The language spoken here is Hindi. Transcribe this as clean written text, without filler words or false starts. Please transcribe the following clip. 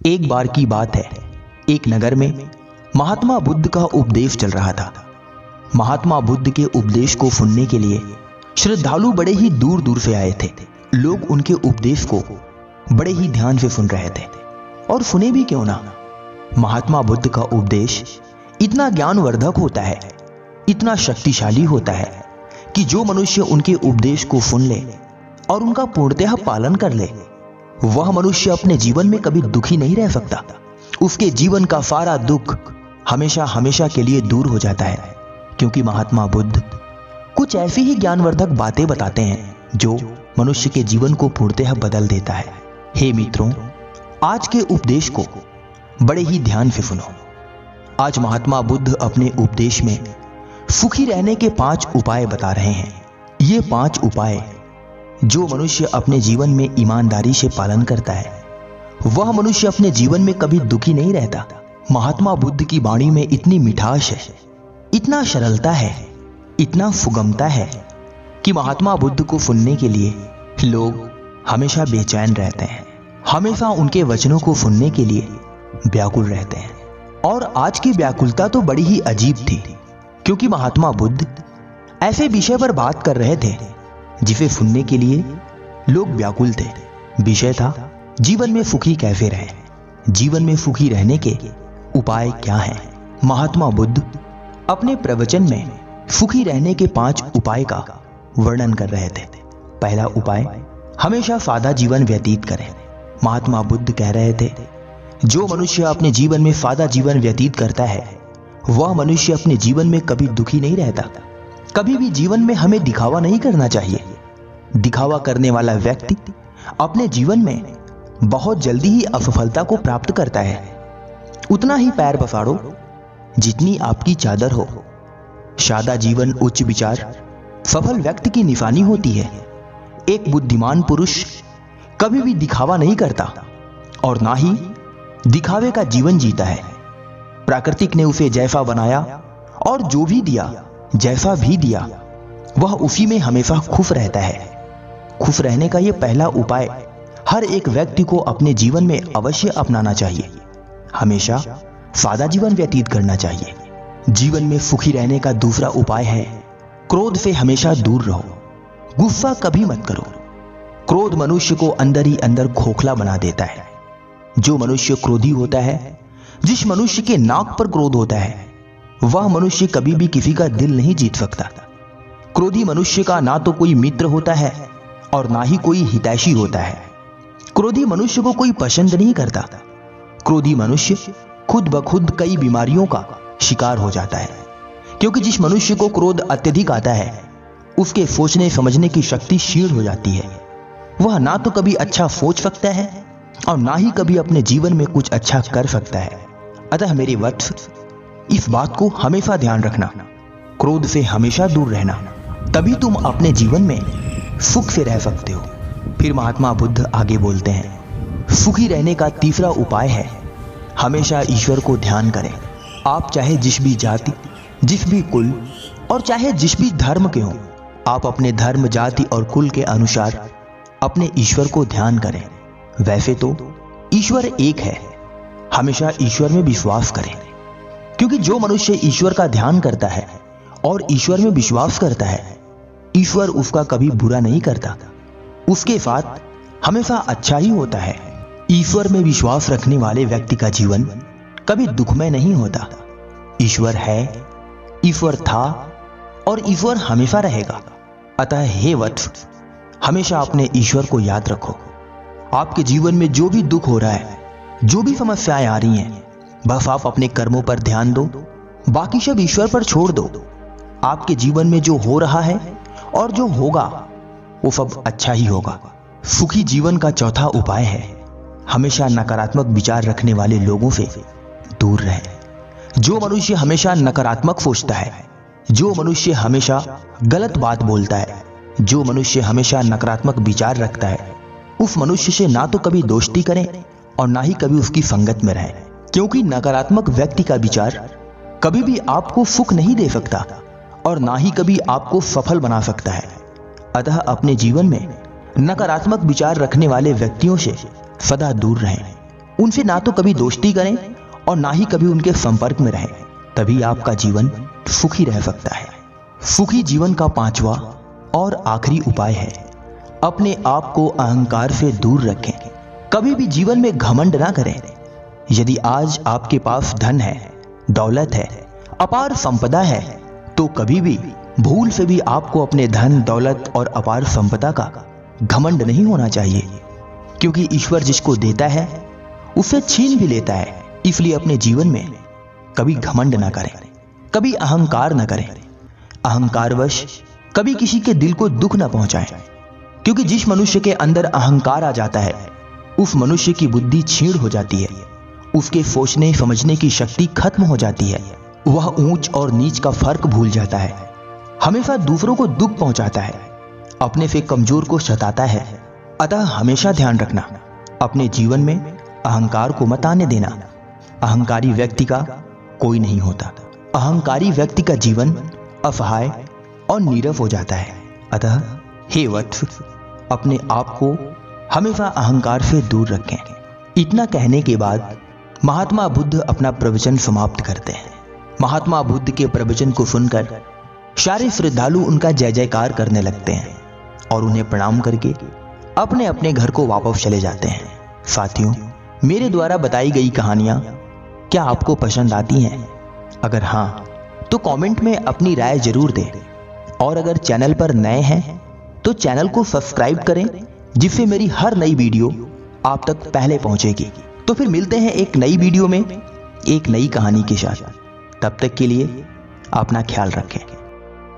एक बार की बात है, एक नगर में महात्मा बुद्ध का उपदेश चल रहा था। महात्मा बुद्ध के उपदेश को सुनने के लिए श्रद्धालु बड़े ही दूर दूर से आए थे। लोग उनके उपदेश को बड़े ही ध्यान से सुन रहे थे, और सुने भी क्यों ना। महात्मा बुद्ध का उपदेश इतना ज्ञानवर्धक होता है, इतना शक्तिशाली होता है कि जो मनुष्य उनके उपदेश को सुन ले और उनका पूर्णतः पालन कर ले, वह मनुष्य अपने जीवन में कभी दुखी नहीं रह सकता। उसके जीवन का सारा दुख हमेशा हमेशा के लिए दूर हो जाता है, क्योंकि महात्मा बुद्ध कुछ ऐसी ही ज्ञानवर्धक बातें बताते हैं जो मनुष्य के जीवन को पूर्णतः बदल देता है। हे मित्रों, आज के उपदेश को बड़े ही ध्यान से सुनो। आज महात्मा बुद्ध अपने उपदेश में सुखी रहने के 5 उपाय बता रहे हैं। ये 5 उपाय जो मनुष्य अपने जीवन में ईमानदारी से पालन करता है, वह मनुष्य अपने जीवन में कभी दुखी नहीं रहता। महात्मा बुद्ध की वाणी में इतनी मिठास है, इतना सरलता है, इतना सुगमता है कि महात्मा बुद्ध को सुनने के लिए लोग हमेशा बेचैन रहते हैं, हमेशा उनके वचनों को सुनने के लिए व्याकुल रहते हैं। और आज की व्याकुलता तो बड़ी ही अजीब थी, क्योंकि महात्मा बुद्ध ऐसे विषय पर बात कर रहे थे जिसे सुनने के लिए लोग व्याकुल थे। विषय था जीवन में सुखी कैसे रहें, जीवन में सुखी रहने के उपाय क्या हैं। महात्मा बुद्ध अपने प्रवचन में सुखी रहने के 5 उपाय का वर्णन कर रहे थे। पहला उपाय, हमेशा सादा जीवन व्यतीत करें। महात्मा बुद्ध कह रहे थे, जो मनुष्य अपने जीवन में सादा जीवन व्यतीत करता है, वह मनुष्य अपने जीवन में कभी दुखी नहीं रहता। कभी भी जीवन में हमें दिखावा नहीं करना चाहिए। दिखावा करने वाला व्यक्ति अपने जीवन में बहुत जल्दी ही असफलता को प्राप्त करता है। उतना ही पैर पसारो जितनी आपकी चादर हो। सादा जीवन, उच्च विचार सफल व्यक्ति की निशानी होती है। एक बुद्धिमान पुरुष कभी भी दिखावा नहीं करता और ना ही दिखावे का जीवन जीता है। प्राकृतिक ने उसे जैसा बनाया और जो भी दिया, जैसा भी दिया, वह उसी में हमेशा खुश रहता है। खुश रहने का यह पहला उपाय हर एक व्यक्ति को अपने जीवन में अवश्य अपनाना चाहिए। हमेशा सादा जीवन व्यतीत करना चाहिए। जीवन में सुखी रहने का दूसरा उपाय है, क्रोध से हमेशा दूर रहो। गुस्सा कभी मत करो। क्रोध मनुष्य को अंदर ही अंदर खोखला बना देता है। जो मनुष्य क्रोधी होता है, जिस मनुष्य के नाक पर क्रोध होता है, वह मनुष्य कभी भी किसी का दिल नहीं जीत सकता। क्रोधी मनुष्य का ना तो कोई मित्र होता है और ना ही कोई हितैषी होता है। क्रोधी मनुष्य को कोई पसंद नहीं करता। क्रोधी मनुष्य खुद ब खुद कई बीमारियों का शिकार हो जाता है, क्योंकि जिस मनुष्य को क्रोध अत्यधिक आता है, उसके सोचने समझने की शक्ति क्षीण हो जाती है। वह ना तो कभी अच्छा सोच सकता है और ना ही कभी अपने जीवन में कुछ अच्छा कर सकता है। अतः मेरे वत्स, इस बात को हमेशा ध्यान रखना, क्रोध से हमेशा दूर रहना, तभी तुम अपने जीवन में सुख से रह सकते हो। फिर महात्मा बुद्ध आगे बोलते हैं, सुखी रहने का तीसरा उपाय है, हमेशा ईश्वर को ध्यान करें। आप चाहे जिस भी जाति, जिस भी कुल और चाहे जिस भी धर्म के हों, आप अपने धर्म, जाति और कुल के अनुसार अपने ईश्वर को ध्यान करें। वैसे तो ईश्वर एक है, हमेशा ईश्वर में विश्वास करें, क्योंकि जो मनुष्य ईश्वर का ध्यान करता है और ईश्वर में विश्वास करता है, ईश्वर उसका कभी बुरा नहीं करता, उसके साथ हमेशा अच्छा ही होता है। ईश्वर में विश्वास रखने वाले व्यक्ति का जीवन कभी दुखमय नहीं होता। ईश्वर है, ईश्वर था और ईश्वर हमेशा रहेगा। अतः हे वत्स, हमेशा अपने ईश्वर को याद रखो। आपके जीवन में जो भी दुख हो रहा है, जो भी समस्याएं आ रही हैं, बस आप अपने कर्मों पर ध्यान दो, बाकी सब ईश्वर पर छोड़ दो। आपके जीवन में जो हो रहा है और जो होगा, वो सब अच्छा ही होगा। सुखी जीवन का चौथा उपाय है, हमेशा नकारात्मक विचार रखने वाले लोगों से दूर रहें। जो मनुष्य हमेशा नकारात्मक सोचता है, जो मनुष्य हमेशा गलत बात बोलता है, जो मनुष्य हमेशा नकारात्मक विचार रखता है, उस मनुष्य से ना तो कभी दोस्ती करें और ना ही कभी उसकी संगत में रहें, क्योंकि नकारात्मक व्यक्ति का विचार कभी भी आपको सुख नहीं दे सकता और ना ही कभी आपको सफल बना सकता है। अतः अपने जीवन में नकारात्मक विचार रखने वाले व्यक्तियों से सदा दूर रहें। उनसे ना तो कभी दोस्ती करें और ना ही कभी उनके संपर्क में रहें। तभी आपका जीवन सुखी रह सकता है। सुखी जीवन का पांचवा और आखिरी उपाय है, अपने आप को अहंकार से दूर रखें। कभी भी जीवन में घमंड ना करें। यदि आज आपके पास धन है, दौलत है, अपार संपदा है, तो कभी भी भूल से भी आपको अपने धन, दौलत और अपार संपदा का घमंड नहीं होना चाहिए, क्योंकि ईश्वर जिसको देता है उसे छीन भी लेता है। इसलिए अपने जीवन में कभी घमंड ना करें, कभी अहंकार ना करें। अहंकारवश कभी किसी के दिल को दुख ना पहुंचाएं, क्योंकि जिस मनुष्य के अंदर अहंकार आ जाता है उस मनुष्य की बुद्धि छीण हो जाती है, उसके सोचने समझने की शक्ति खत्म हो जाती है। वह ऊंच और नीच का फर्क भूल जाता है, हमेशा दूसरों को दुख पहुंचाता है, अपने से कमजोर को सताता है। अतः हमेशा ध्यान रखना, अपने जीवन में अहंकार को मत आने देना। अहंकारी व्यक्ति का कोई नहीं होता। अहंकारी व्यक्ति का जीवन असहाय और नीरस हो जाता है। अतः हे वत्स, अपने आप को हमेशा अहंकार से दूर रखें। इतना कहने के बाद महात्मा बुद्ध अपना प्रवचन समाप्त करते हैं। महात्मा बुद्ध के प्रवचन को सुनकर सारे श्रद्धालु उनका जय जयकार करने लगते हैं और उन्हें प्रणाम करके अपने अपने घर को वापस चले जाते हैं। साथियों, मेरे द्वारा बताई गई कहानियां क्या आपको पसंद आती हैं? अगर हाँ, तो कमेंट में अपनी राय जरूर दें और अगर चैनल पर नए हैं तो चैनल को सब्सक्राइब करें, जिससे मेरी हर नई वीडियो आप तक पहले पहुंचेगी। तो फिर मिलते हैं एक नई वीडियो में एक नई कहानी के साथ। तब तक के लिए अपना ख्याल रखें।